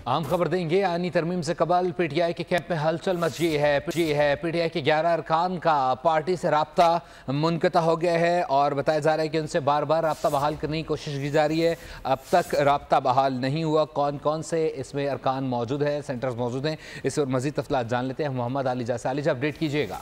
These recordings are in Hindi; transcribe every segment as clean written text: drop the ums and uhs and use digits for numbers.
आम खबर देंगे। आनी तरमीम से कबल पीटीआई के कैंप में हलचल मची है। पीटीआई के 11 अरकान का पार्टी से राब्ता मुनक़ता हो गया है और बताया जा रहा है कि उनसे बार बार राब्ता बहाल करने की कोशिश की जा रही है। अब तक राब्ता बहाल नहीं हुआ। कौन कौन से इसमें अरकान मौजूद है, सेंटर्स मौजूद हैं, इस और मजीद तफसीलात जान लेते हैं। मोहम्मद अली जैसा अपडेट कीजिएगा।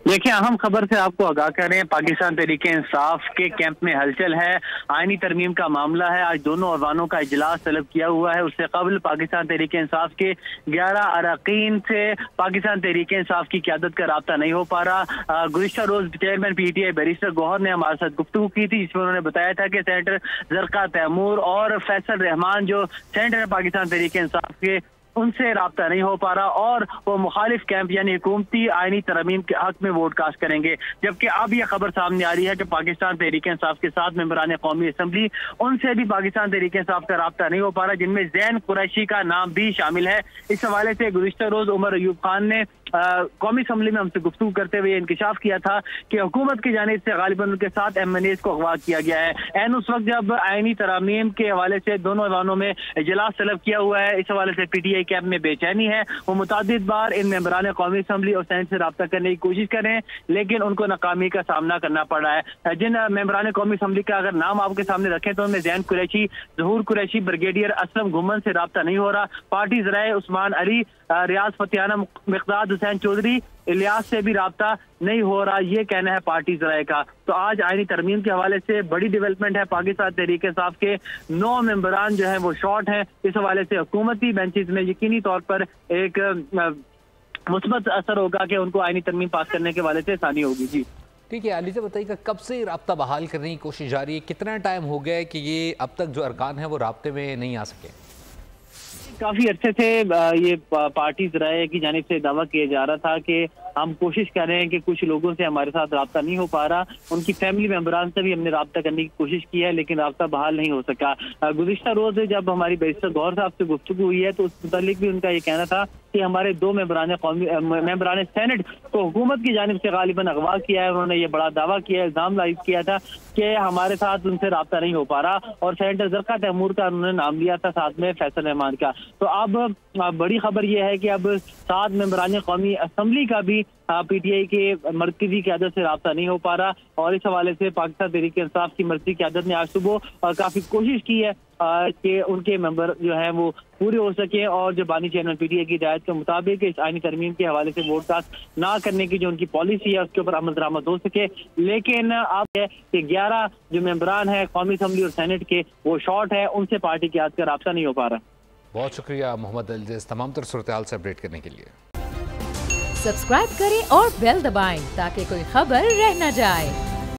देखिए, अहम खबर से आपको आगाह कर रहे हैं। पाकिस्तान तहरीक इंसाफ के कैंप में हलचल है। आईनी तरमीम का मामला है। आज दोनों अरवानों का इजलास तलब किया हुआ है। उससे कबल पाकिस्तान तहरीक इंसाफ के 11 अरकान से पाकिस्तान तहरीक इंसाफ की क़यादत का राब्ता नहीं हो पा रहा। गुज़िश्ता रोज चेयरमैन पीटीआई बैरिस्टर गौहर ने हमारे साथ गुफ्तगू की थी, जिसमें उन्होंने बताया था कि सेनेटर ज़रका तैमूर और फैसल रहमान जो सेनेटर है पाकिस्तान तहरीक इंसाफ के, उनसे राब्ता नहीं हो पा रहा और वो मुखालिफ कैंप यानी हुकूमती आईनी तरमीम के हक में वोट कास्ट करेंगे। जबकि अब यह खबर सामने आ रही है कि पाकिस्तान तहरीक इंसाफ के 7 मेंबरान कौमी असम्बली, उनसे भी पाकिस्तान तहरीक इंसाफ का राब्ता नहीं हो पा रहा, जिनमें ज़ैन कुरैशी का नाम भी शामिल है। इस हवाले से गुज़िश्ता रोज उमर अयूब खान ने कौमी असम्बली में हमसे गुफ्तगू करते हुए इंकशाफ किया था कि हुकूमत की जानिब से गालिबन उनके 7 MNAs को अगवा किया गया है। एन उस वक्त जब आईनी तरमीम के हवाले से दोनों ऐवानों में इजलास तलब किया हुआ है। इस हवाले से पीटीआई कैंप में बेचैनी है। वो मुतादिद बार इन मेंबरान कौमी असम्बली और सेनेट से रब्ता करने की कोशिश कर रहे हैं, लेकिन उनको नाकामी का सामना करना पड़ रहा है। जिन मेंबरान कौमी असम्बली का अगर नाम आपके सामने रखें तो उनमें ज़ैन कुरैशी, ज़हूर कुरैशी, ब्रिगेडियर असलम घुमन से रब्ता नहीं हो रहा। पार्टी ज़राए उस्मान अली, रियाज फतियाना, मिक़दाद हुसैन चौधरी, इलियास से भी राब्ता नहीं हो रहा, ये कहना है पार्टी ज़राए का। तो आज आईनी तरमीम के हवाले से बड़ी डेवलपमेंट है। पाकिस्तान तहरीक इंसाफ के 9 मेंबरान जो है वो शॉर्ट हैं। इस हवाले से हुकूमती बेंचेस में यकीनी तौर पर एक मुस्बत असर होगा कि उनको आईनी तरमीम पास करने के हवाले से आसानी होगी। जी ठीक है, अली से बताइएगा, कब से राब्ता बहाल करने की कोशिश जारी है? कितना टाइम हो गया है कि ये अब तक जो अरकान है वो राब्ते में नहीं आ सके? काफी अच्छे से ये पार्टी ज़राए की जानिब से दावा किया जा रहा था कि हम कोशिश कर रहे हैं कि कुछ लोगों से हमारे साथ राब्ता नहीं हो पा रहा। उनकी फैमिली मेंबरान से भी हमने राब्ता करने की कोशिश की है, लेकिन राब्ता बहाल नहीं हो सका। गुज़िश्ता रोज जब हमारी बैरिस्टर गौहर साहब से गुफ्तगू हुई है तो उस मुतालिक भी उनका ये कहना था कि हमारे 2 मेंबरान सेनेट को हुकूमत की जानिब से गालिबन अगवा किया है। उन्होंने ये बड़ा दावा किया, इल्जाम लाइज किया था कि हमारे साथ उनसे राब्ता नहीं हो पा रहा और सेनेटर ज़रका तैमूर का उन्होंने नाम लिया था, साथ में फैसल रहमान का। तो अब बड़ी खबर यह है कि अब 7 मेंबरान कौमी असम्बली का भी पीटीआई के मरकजी क़यादत से राब्ता नहीं हो पा रहा और इस हवाले से पाकिस्तान तहरीक इंसाफ की मरकजी क़यादत ने आज सुबह काफी कोशिश की है कि उनके मेंबर जो हैं वो पूरे हो सके और जो बानी चेयरमैन पीटीआई की हिदायत के मुताबिक इस आईनी तरमीम के हवाले से वोट कास्ट ना करने की जो उनकी पॉलिसी है उसके ऊपर अमल दरामद हो सके। लेकिन अब है कि 11 जो मेंबरान है कौमी असम्बली और सेनेट के वो शॉर्ट है, उनसे पार्टी की आज का राब्ता नहीं हो पा रहा। बहुत शुक्रिया मोहम्मद अली तमाम तर सूरत-ए-हाल से अपडेट करने के लिए। सब्सक्राइब करें और बेल दबाएं ताकि कोई खबर रह न जाए।